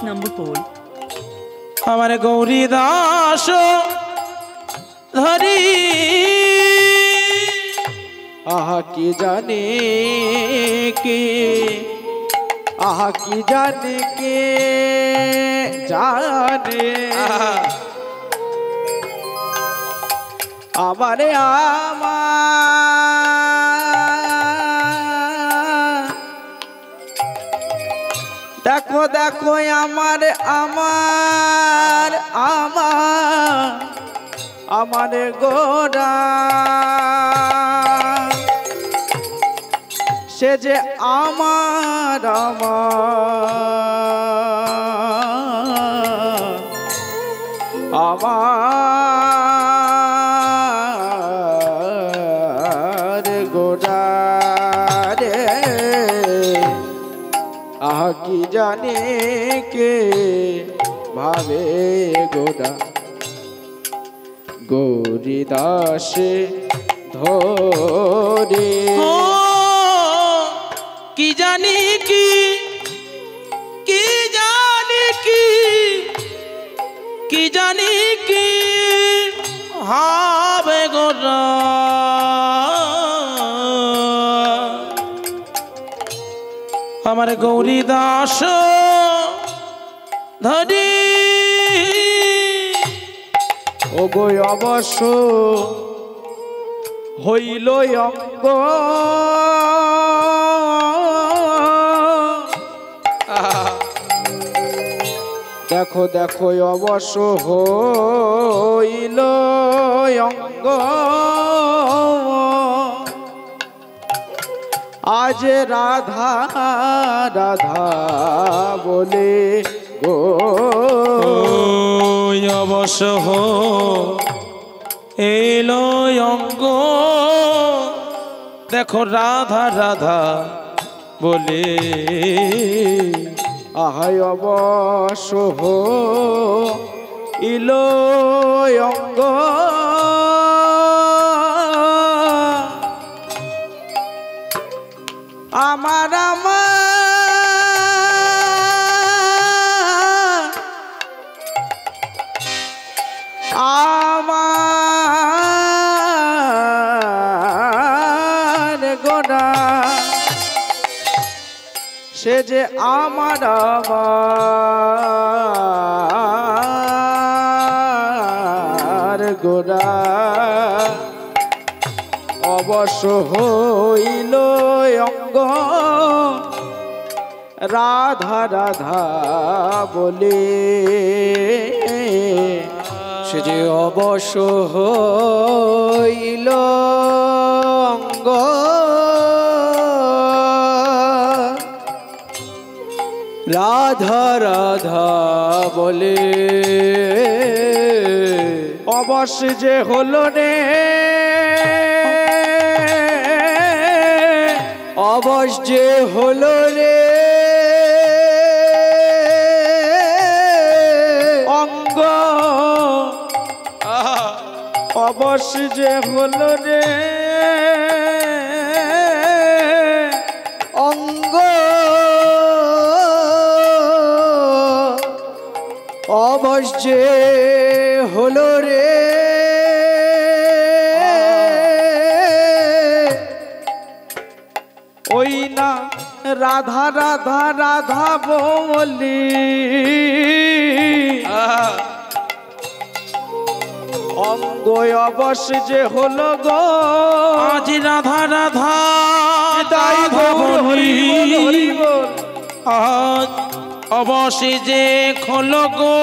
music number 4. আমার গৌরী দাস ধরি আহা কি জানে কে, আহা কি জানে কে জানে আমারে আমার দেখো দেখো আমার আমার আমার আমার গোরা সে যে আমার আমার গোরা রে আহা কি জানে কে ভাবে গোরা গৌরী দাসে ধরে কি জানি কি কি জানি কি কি জানি কি হবে গোরা আমার গৌরী দাস ধরি ও গো অবশ্য হইল অঙ্গ দেখো দেখো অবশ্য হইল অঙ্গ আজ রাধা রাধা বলে গো অবশ্য এলো অঙ্গ দেখো রাধা রাধা বলে আহাই অবশ্য ইলো অঙ্গ আমার আমার গোনা সে যে আমার আমার গোরা অবশ্য হইল অঙ্গ রাধা রাধা বলে সে যে অবশ্য হইল অঙ্গ রাধা রাধা বলে অবশ্য যে হলো রে অবশ্য যে হলো রে অঙ্গ অবশ্য যে হলো রে অঙ্গ অবশ্য যে হলো রে ওই না রাধা রাধা রাধা বলি অঙ্গ অবশ্য যে হলো গো আজ রাধা রাধা তাই বলি আজ অবশ্যই যে খোলো গো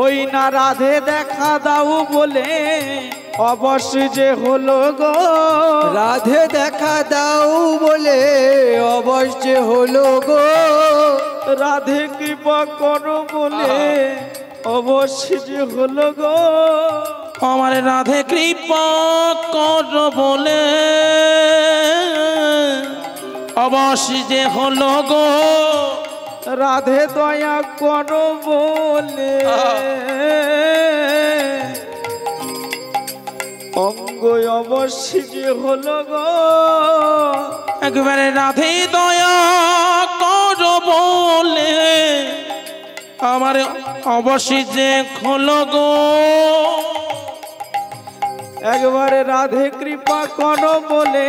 ওই না রাধে দেখা দাও বলে অবশ্য যে হলো গো রাধে দেখা দাও বলে অবশ্য হলো গো রাধে কৃপা করো বলে অবশ্য যে হলো গো আমার রাধে কৃপা কর বলে অবশ্যই যে হলো গো রাধে দয়া করো বলে অঙ্গ অবশ্যই যে হলো গো একবারে রাধে দয়া করো আরে অবশ্যই যে খোলো গো একবারে রাধে কৃপা করো বলে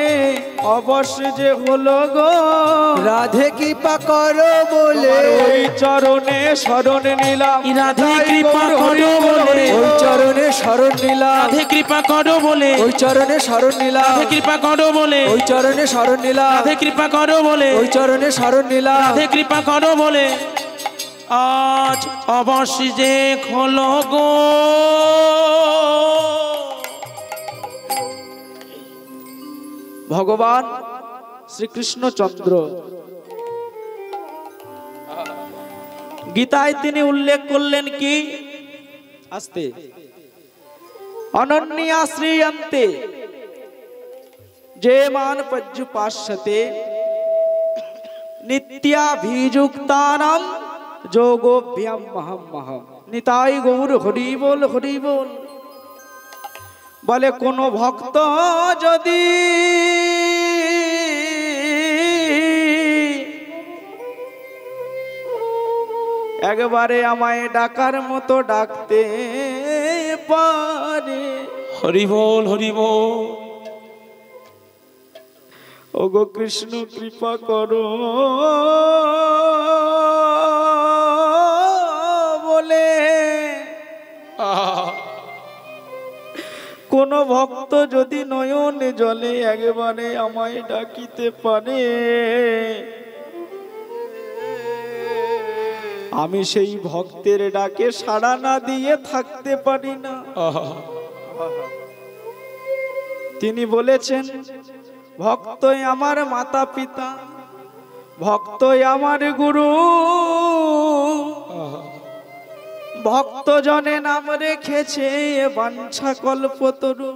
অবশ্যই যে হলো গো রাধে কৃপা করো বলে ওই চরণে শরণ নিলাম রাধে কৃপা করো বলে ওই চরণে শরণ নিলাম রাধে কৃপা করো বলে ওই চরণে শরণ নিলাম রাধে কৃপা করো বলে ওই চরণে শরণ নিলাম রাধে কৃপা করো বলে ওই চরণে শরণ নিলাম রাধে কৃপা করো বলে আজ অবশ্যই যে খোলো গো ভগবান শ্রীকৃষ্ণচন্দ্র গীতায় তিনি উল্লেখ করলেন কি আস্তে অনন্যা শ্রীয়ন্তে যে মান পর্যুপাস্যতে নিত্যাভিযুক্তানাম যোগোভ্যাম মহম্মহম নিতাই গৌর হরি বল হরি বল বলে কোন ভক্ত যদি একবারে আমায় ডাকার মতো ডাকতে পারে হরি বল হরি বল ওগো কৃষ্ণ কৃপা করো বলে কোন ভক্ত যদি নয়ন জলে একবারে আমায় ডাকিতে পারে আমি সেই ভক্তের ডাকে সাড়া না দিয়ে থাকতে পারি না। তিনি বলেছেন ভক্তই আমার মাতা পিতা, ভক্তই আমার গুরু, ভক্ত জনে নাম রেখেছে বাঞ্ছা কল্পতরু।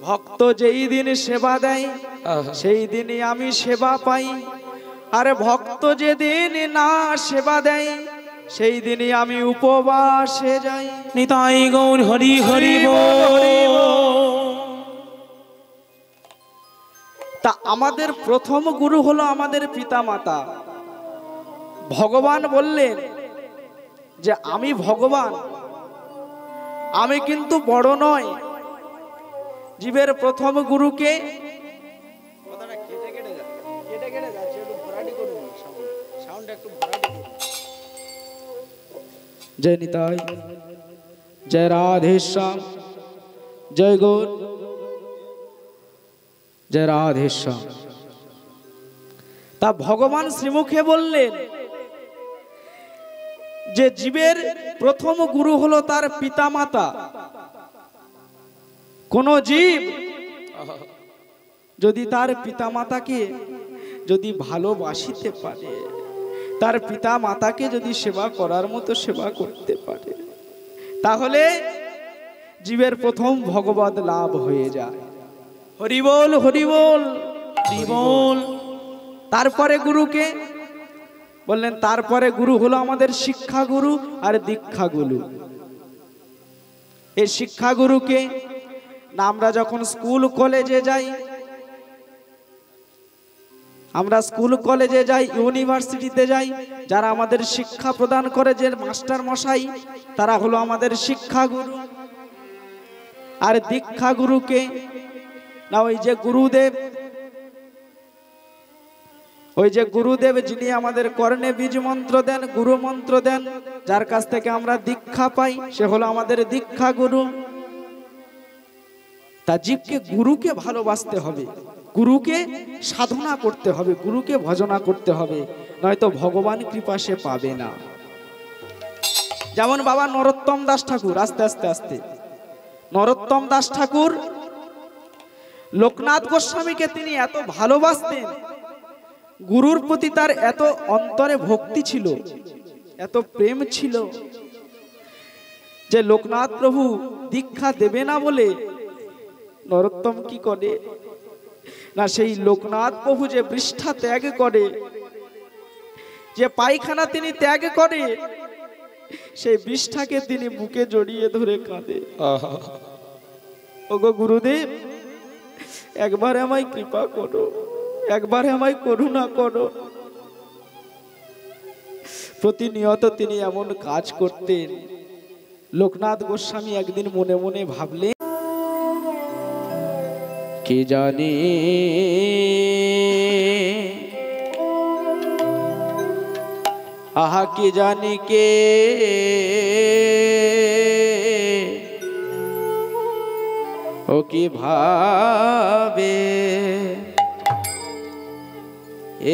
ভক্ত যেই দিন সেবা দেয় সেই দিনই আমি সেবা পাই, আর ভক্ত যেদিন না সেবা দেয় সেই দিনই আমি উপবাসে যাই। নিতাই গৌর হরি হরি বল। তা আমাদের প্রথম গুরু হলো আমাদের পিতা মাতা। ভগবান বললেন যে আমি ভগবান, আমি কিন্তু বড় নয়। জীবের প্রথম গুরুকে জয় নিতাই, জয় রাধেশ্যাম, জয় গৌর, জয় রাধেশ্যাম। তা ভগবান শ্রীমুখে বললেন যে জীবের প্রথম গুরু হলো তার পিতা মাতা। কোন জীব যদি তার পিতা মাতাকে যদি ভালোবাসিতে পারে, তার পিতা মাতাকে যদি সেবা করার মতো সেবা করতে পারে, তাহলে জীবের প্রথম ভগবত লাভ হয়ে যায়। হরি বল হরি বল হরি বল। তারপরে গুরুকে বললেন, তারপরে গুরু হলো আমাদের শিক্ষা গুরু আর দীক্ষা গুরু। এই শিক্ষা গুরুকে না আমরা যখন স্কুল কলেজে যাই, আমরা স্কুল কলেজে যাই, ইউনিভার্সিটিতে যাই, যারা আমাদের শিক্ষা প্রদান করে যে মাস্টার মশাই, তারা হলো আমাদের শিক্ষা গুরু। আর দীক্ষা গুরুকে না ওই যে গুরুদেব, ওই যে গুরুদেব যিনি আমাদের কর্ণে বীজ মন্ত্র দেন, গুরু মন্ত্র দেন, যার কাছ থেকে আমরা দীক্ষা পাই, সে হলো আমাদের দীক্ষা গুরু। তা জীবকে গুরুকে ভালোবাসতে হবে, গুরুকে সাধনা করতে হবে, গুরুকে ভজনা করতে হবে, নয়তো ভগবান কৃপা সে পাবে না। যেমন বাবা নরোত্তম দাস ঠাকুর, আস্তে আস্তে আস্তে, নরোত্তম দাস ঠাকুর লোকনাথ গোস্বামীকে তিনি এত ভালোবাসতেন, গুরুর প্রতি তার এত অন্তরে ভক্তি ছিল, এত প্রেম ছিল, যে লোকনাথ প্রভু দীক্ষা দেবে না বলে নরোত্তম কি করে না, সেই লোকনাথ প্রভু যে পৃষ্ঠা ত্যাগ করে, যে পায়খানা তিনি ত্যাগ করে, সেই পৃষ্ঠাকে তিনি বুকে জড়িয়ে ধরে কাঁদে, ওগো গুরুদেব একবার আমায় কৃপা করো, একবার আমায় করুণা করো। প্রতিনিয়ত তিনি এমন কাজ করতেন। লোকনাথ গোস্বামী একদিন মনে মনে ভাবলেন, কে জানে আহা কে জানে কে ও কি ভাবে এ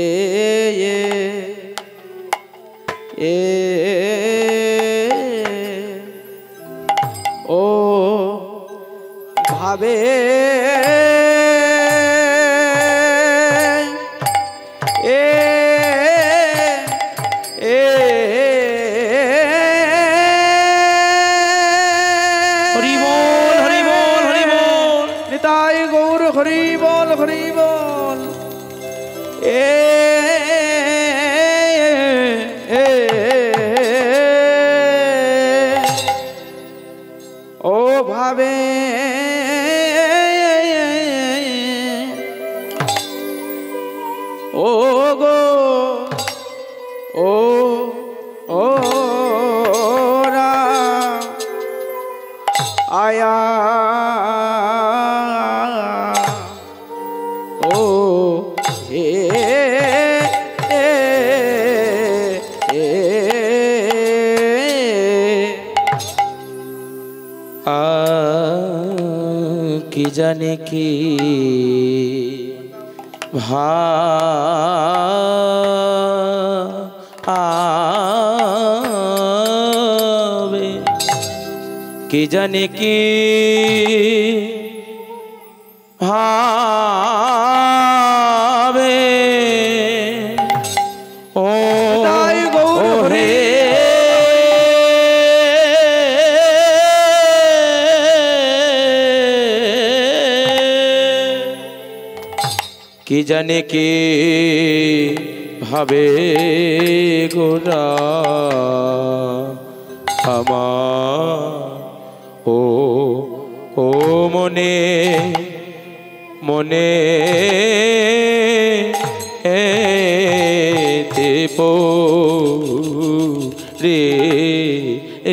ও ভাবে হরি বল হরি বল ও ভাবে ও গো ও ও রা আয়া কি জানে কি ভাবে কি জানে কি ভাবে ও হে কি জানে কে ভাবে গোরা আমার ও ও মনে মনে দেব রে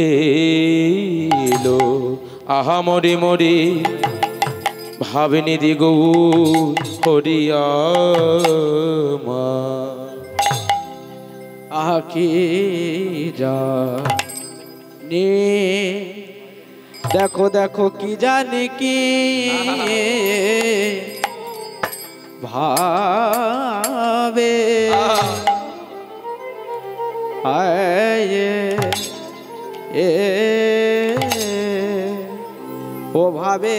এলো আহা মরি মরি ভাবিনি দি গৌ হরিয়া আহা কি জানে দেখো দেখো কি জানে কি ভাবে ও ভাবে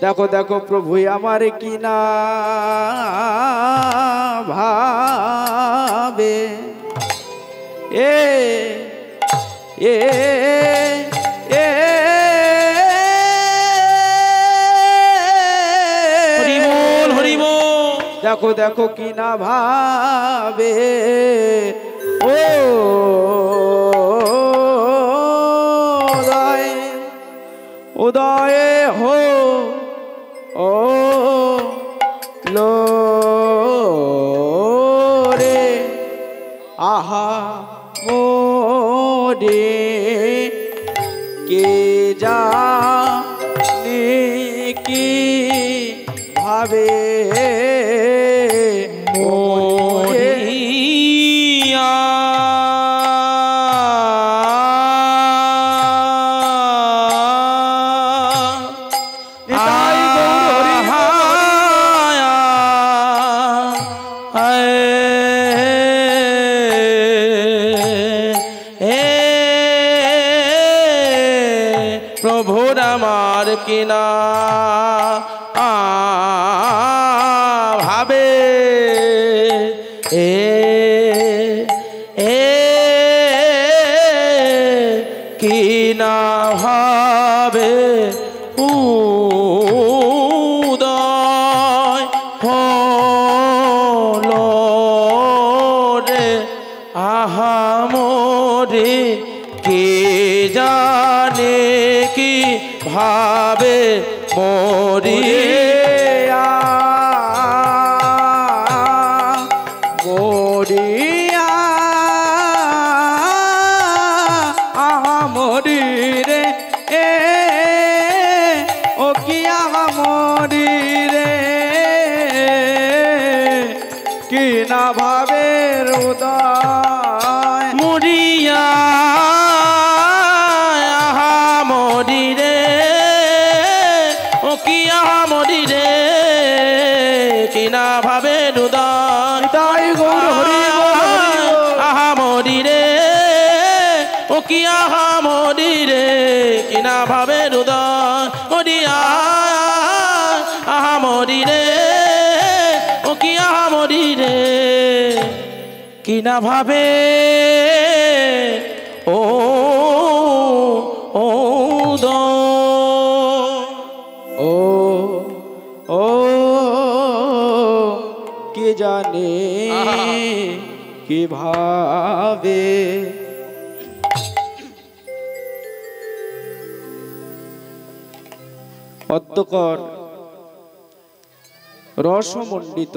দেখো দেখো প্রভু আমার কি না ভাবে এ এ এ হরি বল হরি বল দেখো দেখো কি না ভাবে ও উদয়ে হো ও লো রে আহা মোরে কে জানে কি ভাবে মোরিয়া প্রভুর আমার কিনা ভাবে কিনা ভাবে উদয় হলো রে আহা মোরে কে যা জানে কি ভাবে মরি মরিয়া মরি রে ও কিয়া মরি রে কি না ভাবে উদয় মরিয়া মরি রে ও কি মরি রে কি না ভাবে হৃদয় তাই গৌর হরি আহা মরি রে ও কি মরি রে কি না ভাবে হৃদয় মরিয়া আহা মরি রে ও কি মরি রে কি না ভাবে ও ও ও ও কে জানে কিভাবে অত্যকর রসমণ্ডিত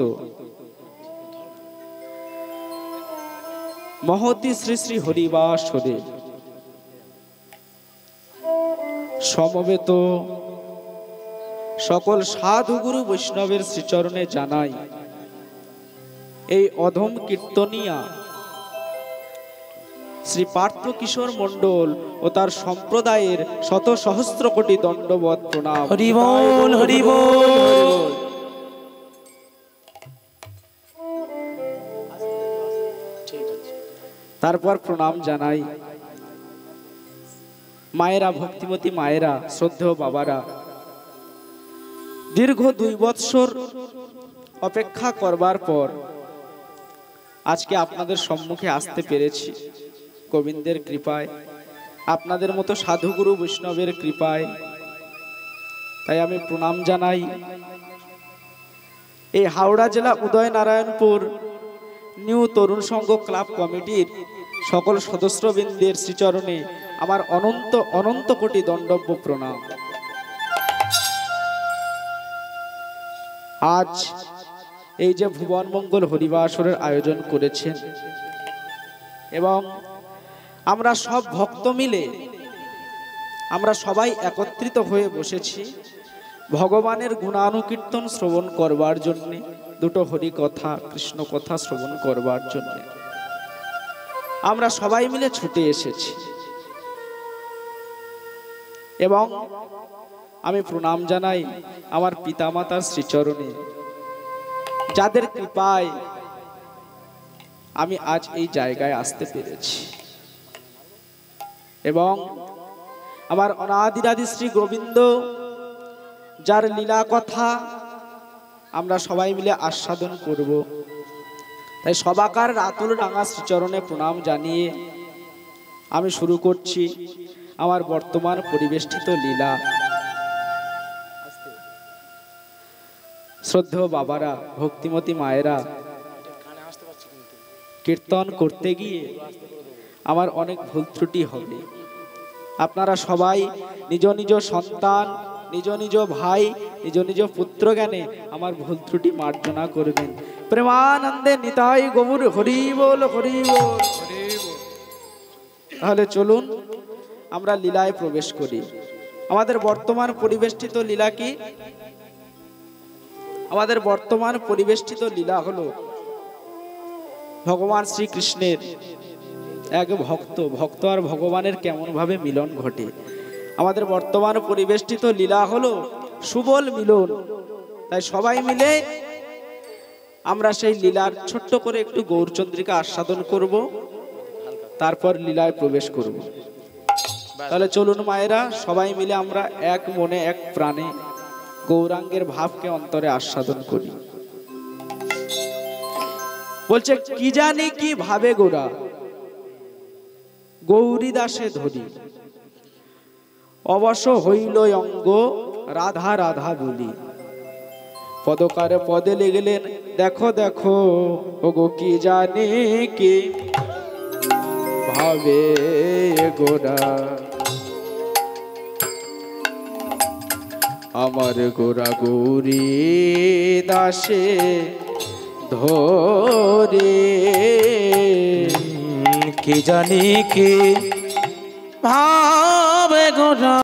মহতি শ্রী শ্রী হরিবাসরে সমবেত সকল সাধু গুরু বৈষ্ণবের শ্রীচরণে জানাই এই অধম কীর্তনিয়া শ্রী পার্থ কিশোর মণ্ডল ও তার সম্প্রদায়ের শত সহস্র কোটি দণ্ডবত প্রণাম। হরি বল হরি বল। তারপর প্রণাম জানাই মায়েরা, ভক্তিমতী মায়েরা, শ্রদ্ধেয় বাবারা, দীর্ঘ 2 বৎসর অপেক্ষা করবার পর আজকে আপনাদের সম্মুখে আসতে পেরেছি গোবিন্দের কৃপায়, আপনাদের মতো সাধুগুরু বৈষ্ণবের কৃপায়। তাই আমি প্রণাম জানাই এই হাওড়া জেলা উদয়নারায়ণপুর নিউ তরুণ সংঘ ক্লাব কমিটির সকল সদস্যবৃন্দের শ্রীচরণে আমার অনন্ত অনন্ত কোটি দণ্ডব্য প্রণাম। আজ এই যে ভুবন মঙ্গল হরিবাসরের আয়োজন করেছেন এবং আমরা সব ভক্ত মিলে আমরা সবাই একত্রিত হয়ে বসেছি ভগবানের গুণানুকীর্তন শ্রবণ করবার জন্য, দুটো হরি কথা কৃষ্ণ কথা শ্রবণ করবার জন্য আমরা সবাই মিলে ছুটে এসেছি। এবং আমি প্রণাম জানাই আমার পিতামাতার শ্রীচরণে, যাদের কৃপায় আমি আজ এই জায়গায় আসতে পেরেছি। এবং আমার অনাদিরাদি শ্রী গোবিন্দ, যার লীলা কথা আমরা সবাই মিলে আস্বাদন করব, তাই সবাকার রাতুল রাঙা শ্রীচরণে প্রণাম জানিয়ে আমি শুরু করছি আমার বর্তমান পরিবেষ্টিত লীলা। শ্রদ্ধেয় বাবারা, ভক্তিমতী মায়েরা, কীর্তন করতে গিয়ে আমার অনেক ভুল ত্রুটি হবে। আপনারা সবাই নিজ নিজ সন্তান, নিজ নিজ ভাই, নিজ নিজ পুত্র জ্ঞানে আমার ভুল ত্রুটি মার্জনা করবেন। প্রেমানন্দে নিতাই গৌর হরি বল হরি বল। তাহলে চলুন আমরা লীলায় প্রবেশ করি। আমাদের বর্তমান পরিবেষ্টিত লীলা কি? আমাদের বর্তমান পরিবেষ্টিত লীলা হলো ভগবান শ্রীকৃষ্ণের এক ভক্ত আর ভগবানের কেমন ভাবে মিলন ঘটে। আমাদের বর্তমান পরিবেষ্টিত লীলা হলো সুবল মিলন। তাই সবাই মিলে আমরা সেই লীলার ছোট্ট করে একটু গৌরচন্দ্রিকা আস্বাদন করব, তারপর লীলায় প্রবেশ করব। তাহলে চলুন মায়েরা, সবাই মিলে আমরা এক মনে এক প্রাণে গৌরাঙ্গের ভাবকে অন্তরে আস্বাদন করি। বলছে কি জানি কি ভাবে গোরা গৌরী দাসে ধরি, অবশ্য হইল অঙ্গ রাধা রাধা বলি। পদকারে পদে লেগেলেন দেখো দেখো ওগো কি জানি কি ভাবে গোরা। আমার গোরা গৌরী দাসে ধরে কে জানি কে ভাবে গোরা